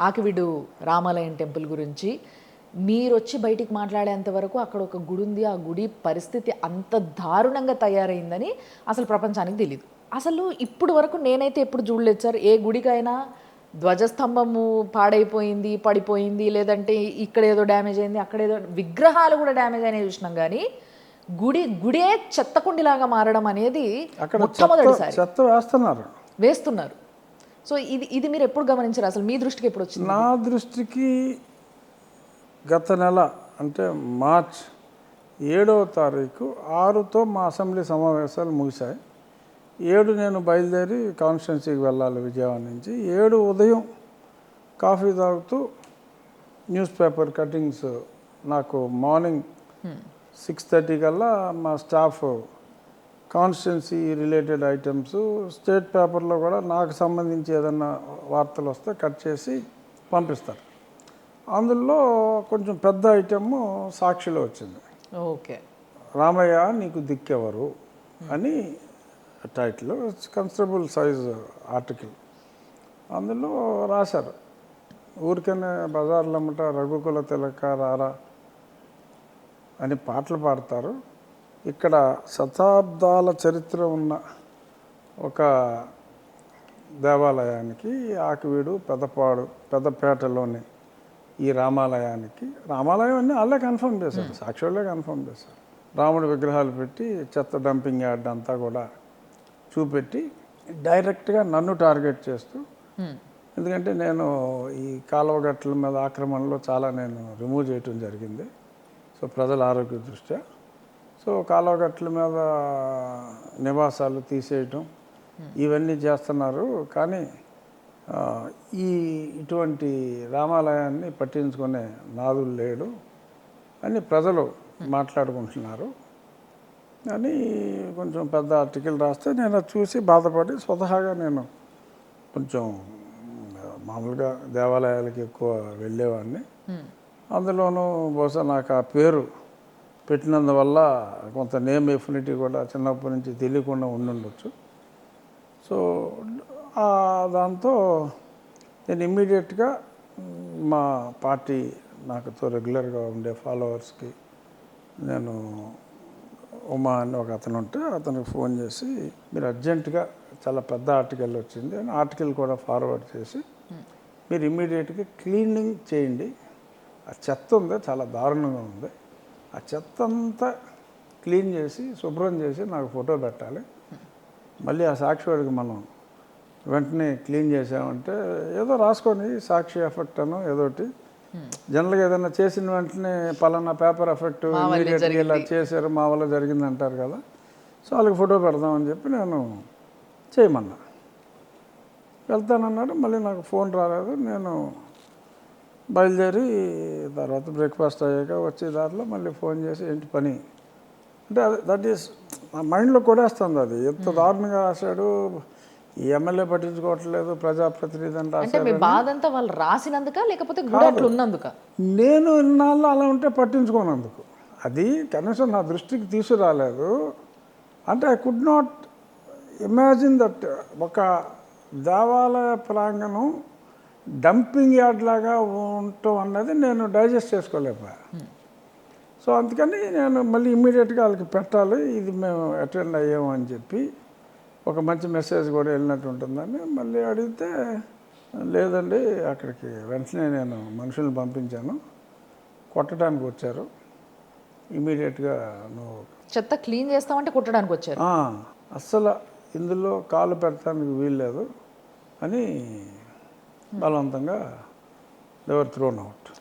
ఆకివీడు రామాలయం టెంపుల్ గురించి మీరు వచ్చి బయటికి మాట్లాడేంత వరకు అక్కడ ఒక గుడి ఉంది, ఆ గుడి పరిస్థితి అంత దారుణంగా తయారైందని అసలు ప్రపంచానికి తెలియదు. అసలు ఇప్పుడు వరకు నేనైతే ఎప్పుడు చూడలేదు సార్. ఏ గుడికైనా ధ్వజస్తంభము పాడైపోయింది, పడిపోయింది, లేదంటే ఇక్కడ ఏదో డ్యామేజ్ అయింది, అక్కడ ఏదో విగ్రహాలు కూడా డ్యామేజ్ అయినా చూసినాం. కానీ గుడే చెత్తకుండిలాగా మారడం అనేది మొట్టమొదటిసారి వేస్తున్నారు. సో ఇది మీరు ఎప్పుడు గమనించారు? అసలు మీ దృష్టికి ఎప్పుడు వచ్చింది? నా దృష్టికి గత నెల అంటే మార్చ్ 7వ తారీఖు 6తో మా అసెంబ్లీ సమావేశాలు ముగిశాయి. 7 నేను బయలుదేరి కాన్స్టిట్యున్సీకి వెళ్ళాలి విజయవాడ నుంచి. 7 ఉదయం కాఫీ తాగుతూ న్యూస్ పేపర్ కటింగ్స్ నాకు మార్నింగ్ 6:30 కల్లా మా staff constituency related items state పేపర్లో కూడా నాకు సంబంధించి ఏదన్నా వార్తలు వస్తే కట్ చేసి పంపిస్తారు. అందులో కొంచెం పెద్ద ఐటమ్ సాక్షిలో వచ్చింది. ఓకే, రామయ్య నీకు దిక్కెవరు అని టైటిల్, కన్సిడరబుల్ సైజ్ ఆర్టికల్. అందులో రాశారు, ఊరికనే బజార్లమ్మట రఘుకుల తిలక రారా అని పాటలు పాడతారు, ఇక్కడ శతాబ్దాల చరిత్ర ఉన్న ఒక దేవాలయానికి ఆకివీడు పెద్దపేటలోని ఈ రామాలయానికి, రామాలయం అన్నీ వాళ్ళే కన్ఫర్మ్ చేశారు, సాక్షి వాళ్ళే కన్ఫర్మ్ చేశారు. రాముడి విగ్రహాలు పెట్టి చెత్త డంపింగ్ యార్డ్ అంతా కూడా చూపెట్టి డైరెక్ట్గా నన్ను టార్గెట్ చేస్తూ, ఎందుకంటే నేను ఈ కాలువగట్ల మీద ఆక్రమణలో చాలా నేను రిమూవ్ చేయటం జరిగింది. సో ప్రజల ఆరోగ్య దృష్ట్యా సో కాలువగట్ల మీద నివాసాలు తీసేయటం ఇవన్నీ చేస్తున్నారు. కానీ ఇటువంటి రామాలయాన్ని పట్టించుకునే నాదులు లేడు అని ప్రజలు మాట్లాడుకుంటున్నారు అని కొంచెం పెద్ద ఆర్టికల్ రాస్తే నేను అది చూసి బాధపడి స్వతహాగా నేను కొంచెం మామూలుగా దేవాలయాలకు ఎక్కువ వెళ్ళేవాడిని. అందులోనూ బహుశా నాకు ఆ పేరు పెట్టినందువల్ల కొంత నేమ్ ఎఫినిటీ కూడా చిన్నప్పటి నుంచి తెలియకుండా ఉండుండొచ్చు. సో దాంతో నేను ఇమ్మీడియట్గా మా పార్టీ నాకుతో రెగ్యులర్గా ఉండే ఫాలోవర్స్కి నేను ఉమా అని ఒక అతను ఉంటే అతనికి ఫోన్ చేసి మీరు అర్జెంటుగా చాలా పెద్ద ఆర్టికల్ వచ్చింది అని ఆర్టికల్ కూడా ఫార్వర్డ్ చేసి మీరు ఇమ్మీడియట్గా క్లీనింగ్ చేయండి, ఆ చెత్త ఉంది చాలా దారుణంగా ఉంది, ఆ చెత్త అంతా క్లీన్ చేసి శుభ్రం చేసి నాకు ఫోటో పెట్టాలి, మళ్ళీ ఆ సాక్షి వాడికి మనం వెంటనే క్లీన్ చేసామంటే ఏదో రాసుకొని సాక్షి ఎఫెక్ట్ అనో ఏదోటి, జనరల్గా ఏదైనా చేసిన వెంటనే పలానా పేపర్ ఎఫెక్ట్ ఇమీడియట్గా ఇలా చేశారు మా వల్ల జరిగింది అంటారు కదా. సో వాళ్ళకి ఫోటో పెడదామని చెప్పి నేను చేయమన్నా, వెళ్తానన్నాడు. మళ్ళీ నాకు ఫోన్ రాలేదు. నేను బయలుదేరి తర్వాత బ్రేక్ఫాస్ట్ అయ్యాక వచ్చే దారిలో మళ్ళీ ఫోన్ చేసి ఏంటి పని అంటే దట్ ఈస్ నా మైండ్లో కొడేస్తుంది. అది ఎంత దారుణంగా రాశాడు, ఈ ఎమ్మెల్యే పట్టించుకోవట్లేదు, ప్రజాప్రతినిధి అంటే వాళ్ళు రాసినందుక లేకపోతే ఉన్నందుక నేను ఇన్నాళ్ళు అలా ఉంటే పట్టించుకోనందుకు, అది కనీసం నా దృష్టికి తీసుకురాలేదు. అంటే I could not imagine that ఒక దేవాలయ ప్రాంగణం డంపింగ్ యార్డ్ లాగా ఉండటం అన్నది నేను డైజెస్ట్ చేసుకోలేకపోయా. సో అందుకని నేను మళ్ళీ ఇమ్మీడియట్గా వాళ్ళకి పెట్టాలి, ఇది మేము అటెండ్ అయ్యాము అని చెప్పి ఒక మంచి మెసేజ్ కూడా వెళ్ళినట్టు ఉంటుందని మళ్ళీ అడిగితే లేదండి అక్కడికి వెంటనే నేను మనుషులను పంపించాను, కొట్టడానికి వచ్చారు, ఇమ్మీడియట్గా నువ్వు చెత్త క్లీన్ చేస్తామంటే కొట్టడానికి వచ్చారు, అస్సలు ఇందులో కాలు పెట్టడానికి వీల్లేదు అని బలవంతంగా దేవర్ థ్రోన్ అవుట్.